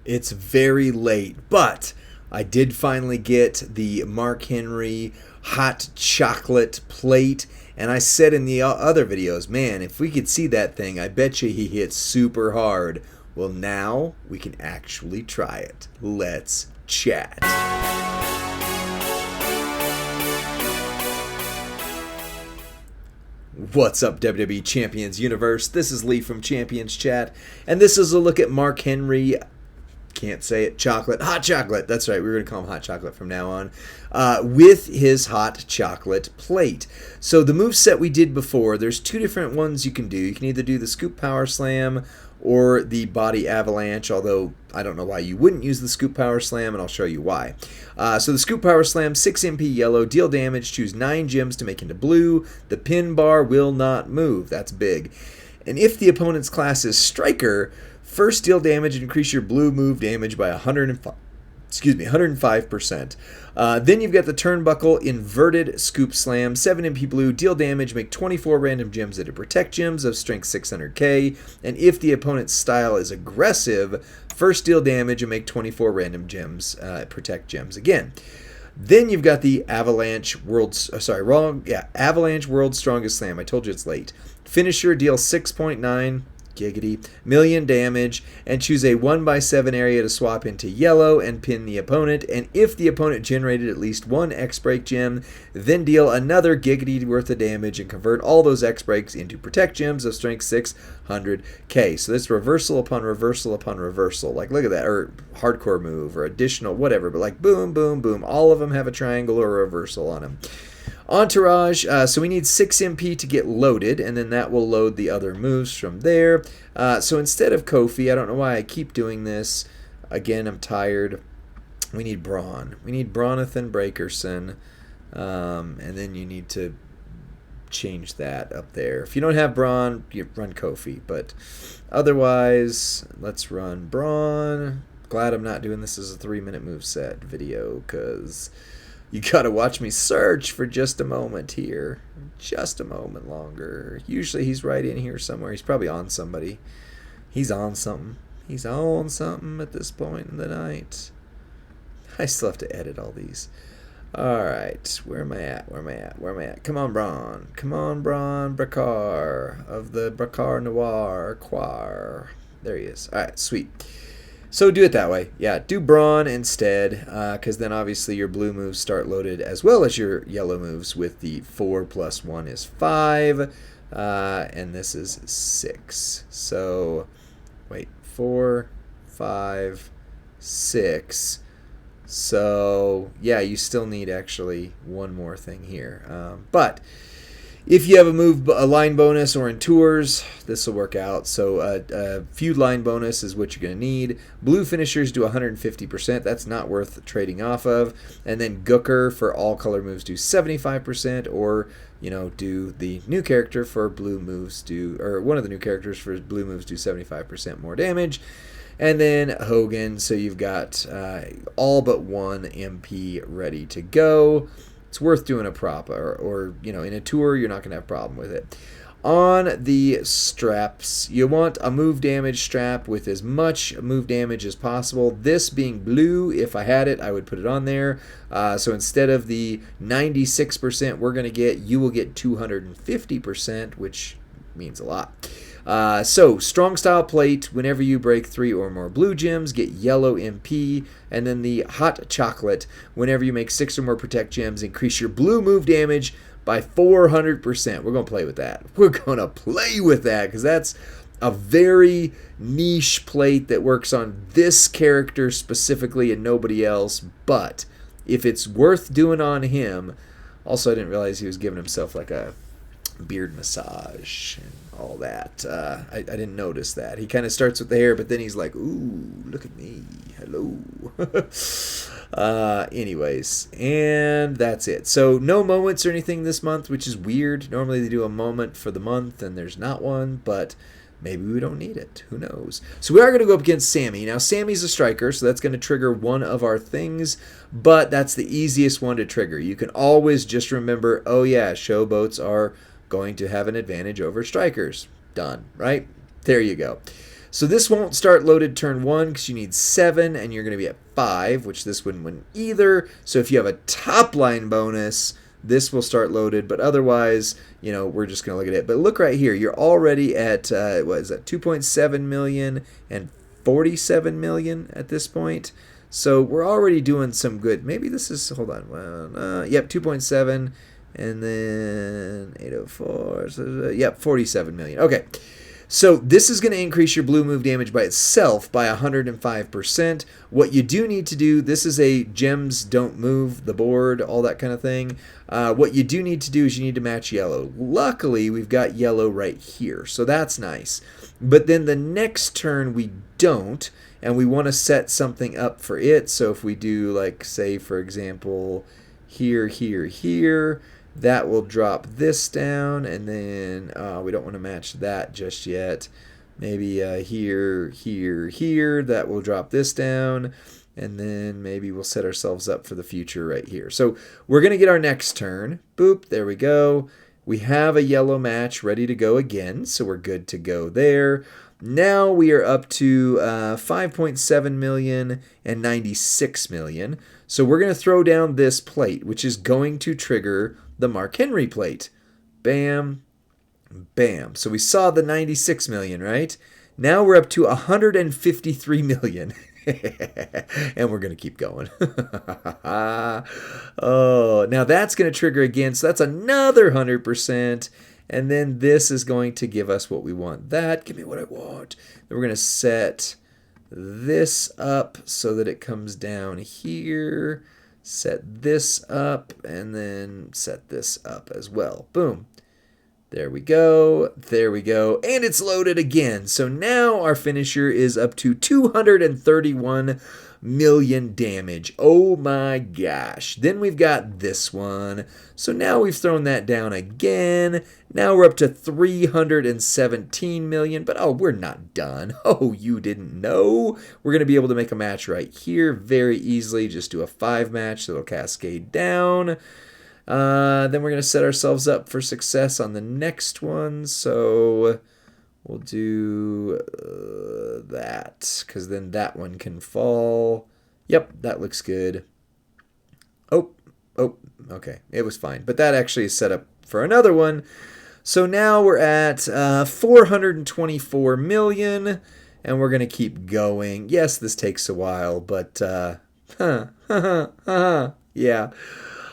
It's very late, but I did finally get the Mark Henry hot chocolate plate. And I said in the other videos, man, if we could see that thing, I bet you he hits super hard. Well, now we can actually try it. Let's chat. What's up, WWE Champions Universe? This is Lee from Champions Chat, and this is a look at Mark Henry. Can't say it. Hot chocolate. That's right. We're going to call him hot chocolate from now on. With his hot chocolate plate. So the moveset we did before, there's two different ones you can do. You can either do the scoop power slam or the body avalanche, although I don't know why you wouldn't use the scoop power slam, and I'll show you why. So the scoop power slam, 6 MP yellow, deal damage, choose 9 gems to make into blue. The pin bar will not move. That's big. And if the opponent's class is striker, first deal damage and increase your blue move damage by 105%. Then you've got the turnbuckle inverted scoop slam, 7 MP blue, deal damage, make 24 random gems into protect gems of strength 600k. And if the opponent's style is aggressive, first deal damage and make 24 random gems, protect gems again. Then you've got the Avalanche World's Strongest Slam. I told you it's late. Finisher, deal 6.9 giggity million damage, and choose a 1x7 area to swap into yellow and pin the opponent. And if the opponent generated at least one X-Break gem, then deal another giggity worth of damage and convert all those X-Breaks into protect gems of strength 600k. So this reversal upon reversal upon reversal. Like, look at that. Or hardcore move or additional whatever, but like boom, boom, boom. All of them have a triangle or a reversal on them. Entourage, so we need 6 MP to get loaded, and then that will load the other moves from there. So instead of Kofi, I don't know why I keep doing this. Again, I'm tired. We need Braun. We need Bronathan Breakerson, and then you need to change that up there. If you don't have Braun, you run Kofi, but otherwise, let's run Braun. Glad I'm not doing this as a 3-minute moveset video, because you gotta watch me search for just a moment here. Just a moment longer. Usually he's right in here somewhere. He's probably on somebody. He's on something. He's on something at this point in the night. I still have to edit all these. Alright, where am I at? Come on, Braun. Come on, Braun Brakar of the Brakar Noir Choir. There he is. Alright, sweet. So do it that way. Yeah, do Braun instead, because then obviously your blue moves start loaded as well as your yellow moves with the 4 + 1 is 5, and this is 6. So, wait, 4, 5, 6. So, yeah, you still need actually one more thing here. But if you have a line bonus or in tours, this will work out. So a feud line bonus is what you're going to need. Blue finishers do 150%. That's not worth trading off of. And then Gooker for all color moves do 75%, or do the new character for blue moves or one of the new characters for blue moves do 75% more damage. And then Hogan, so you've got all but 1 MP ready to go. It's worth doing a prop, or in a tour, you're not going to have a problem with it. On the straps, you want a move damage strap with as much move damage as possible. This being blue, if I had it, I would put it on there. So instead of the 96% we're going to get, you will get 250%, which means a lot. So, strong style plate, whenever you break 3 or more blue gems, get yellow MP, and then the hot chocolate, whenever you make 6 or more protect gems, increase your blue move damage by 400%. We're going to play with that. Because that's a very niche plate that works on this character specifically and nobody else, but if it's worth doing on him. Also, I didn't realize he was giving himself like a beard massage and all that. I didn't notice that. He kind of starts with the hair, but then he's like, ooh, look at me. Hello. Anyways, and that's it. So no moments or anything this month, which is weird. Normally they do a moment for the month, and there's not one, but maybe we don't need it. Who knows? So we are going to go up against Sammy. Now, Sammy's a striker, so that's going to trigger one of our things, but that's the easiest one to trigger. You can always just remember, oh yeah, showboats are going to have an advantage over strikers. Done, right? There you go. So this won't start loaded turn 1 because you need 7, and you're going to be at 5, which this wouldn't either. So if you have a top line bonus, this will start loaded, but otherwise, we're just going to look at it. But look right here. You're already at, 2.7 million and 47 million at this point. So we're already doing some good. Maybe this is, hold on. Well, yep, 2.7 and then 804. So, yep, 47 million. Okay. So this is going to increase your blue move damage by itself by 105%. What you do need to do, this is a gems don't move the board, all that kind of thing. What you do need to do is you need to match yellow. Luckily, we've got yellow right here, so that's nice. But then the next turn we don't, and we want to set something up for it. So if we do, like, say, for example, here, that will drop this down, and then we don't want to match that just yet. Maybe here, that will drop this down, and then maybe we'll set ourselves up for the future right here. So we're going to get our next turn. Boop, there we go. We have a yellow match ready to go again, so we're good to go there. Now we are up to 5.7 million and 96 million. So we're going to throw down this plate, which is going to trigger the Mark Henry plate. Bam, bam. So we saw the 96 million, right? Now we're up to 153 million. And we're going to keep going. Oh, now that's going to trigger again. So that's another 100%. And then this is going to give us what we want. Give me what I want. Then we're going to set this up so that it comes down here. Set this up, and then set this up as well. Boom. There we go. There we go. And it's loaded again. So now our finisher is up to 231 million damage. Oh my gosh. Then we've got this one. So now we've thrown that down again. Now we're up to 317 million. But we're not done. Oh, you didn't know? We're going to be able to make a match right here very easily. Just do a 5 match. So it'll cascade down. Then we're going to set ourselves up for success on the next one. So we'll do that, because then that one can fall. Yep, that looks good. Oh, okay. It was fine. But that actually is set up for another one. So now we're at 424 million, and we're going to keep going. Yes, this takes a while, but yeah.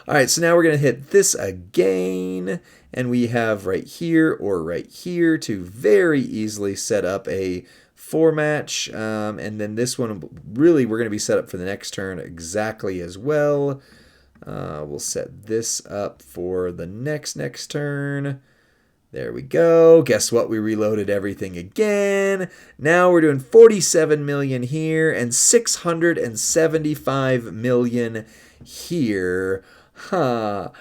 All right, so now we're going to hit this again, and we have right here to very easily set up a 4 match, and then this one, really, we're going to be set up for the next turn exactly as well. We'll set this up for the next turn. There we go. Guess what? We reloaded everything again. Now we're doing 47 million here and 675 million here. Oh,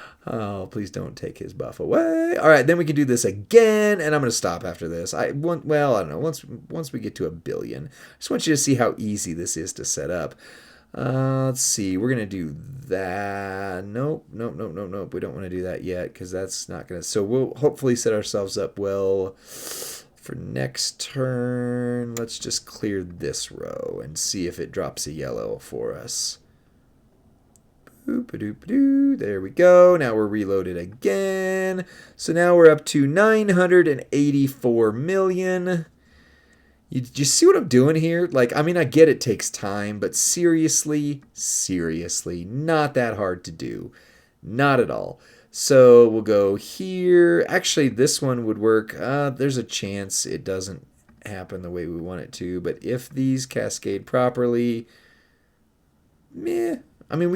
please don't take his buff away. All right, then we can do this again, and I'm going to stop after this. I don't know. Once we get to 1 billion, I just want you to see how easy this is to set up. Let's see. We're going to do that. Nope. We don't want to do that yet because that's not going to. So we'll hopefully set ourselves up well for next turn. Let's just clear this row and see if it drops a yellow for us. There we go. Now we're reloaded again. So now we're up to 984 million. You see what I'm doing here? I get it takes time, but seriously, not that hard to do. Not at all. So we'll go here. Actually, this one would work. There's a chance it doesn't happen the way we want it to, but if these cascade properly, we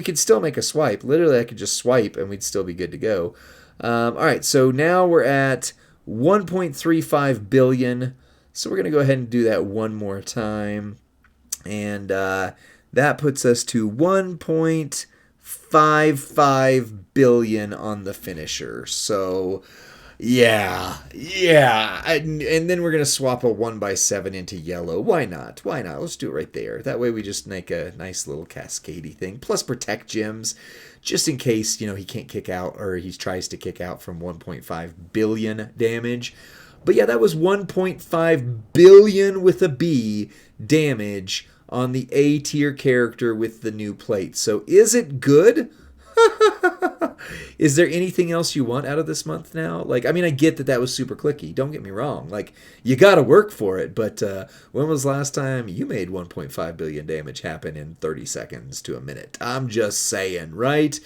could still make a swipe. Literally, I could just swipe and we'd still be good to go. All right, so now we're at 1.35 billion. So we're going to go ahead and do that one more time. And that puts us to 1.55 billion on the finisher. So, yeah. And then we're going to swap a 1x7 into yellow. Why not? Let's do it right there. That way we just make a nice little cascadey thing. Plus protect gems, just in case, he can't kick out or he tries to kick out from 1.5 billion damage. But yeah, that was 1.5 billion with a B damage on the A tier character with the new plate. So is it good? Is there anything else you want out of this month now? Like, I mean, I get that was super clicky. Don't get me wrong. Like, you got to work for it. But when was the last time you made 1.5 billion damage happen in 30 seconds to a minute? I'm just saying, right?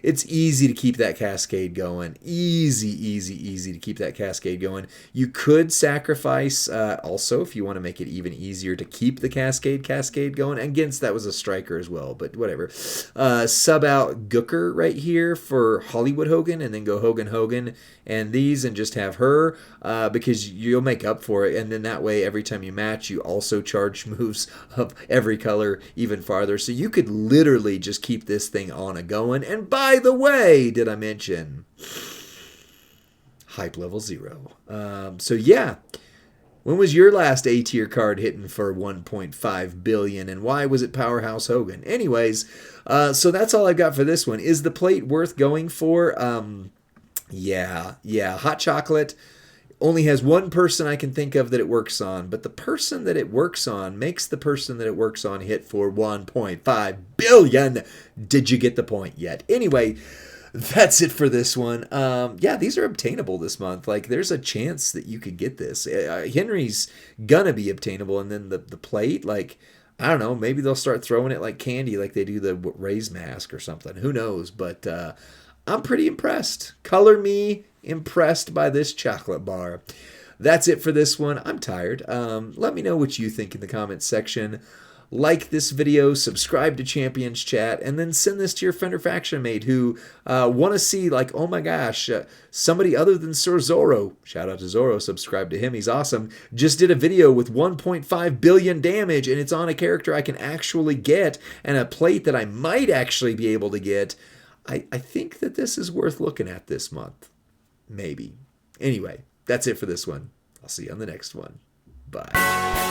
It's easy to keep that cascade going. Easy to keep that cascade going. You could sacrifice also if you want to make it even easier to keep the cascade going. And against that was a striker as well, but whatever. Sub out Gooker right here for Hollywood Hogan and then go Hogan and these and just have her because you'll make up for it. And then that way every time you match you also charge moves of every color even farther. So you could literally just keep this thing on a going. And by the way, did I mention hype level 0? So yeah, when was your last A tier card hitting for 1.5 billion and why was it Powerhouse Hogan? Anyways, so that's all I've got for this one. Is the plate worth going for? Yeah. Hot chocolate only has one person I can think of that it works on, but the person that it works on makes the person that it works on hit for 1.5 billion. Did you get the point yet? Anyway, that's it for this one. Yeah, these are obtainable this month. Like, there's a chance that you could get this. Henry's gonna be obtainable, and then the plate, like, I don't know, maybe they'll start throwing it like candy like they do the Ray's mask or something. Who knows? But I'm pretty impressed. Color me impressed by this chocolate bar. That's it for this one. I'm tired. Let me know what you think in the comments section. Like this video, subscribe to Champions Chat, and then send this to your Fender faction mate who want to see, like, oh my gosh, somebody other than Sir Zorro, shout out to Zorro, subscribe to him, he's awesome, just did a video with 1.5 billion damage, and it's on a character I can actually get, and a plate that I might actually be able to get. I think that this is worth looking at this month. Maybe. Anyway, that's it for this one. I'll see you on the next one. Bye.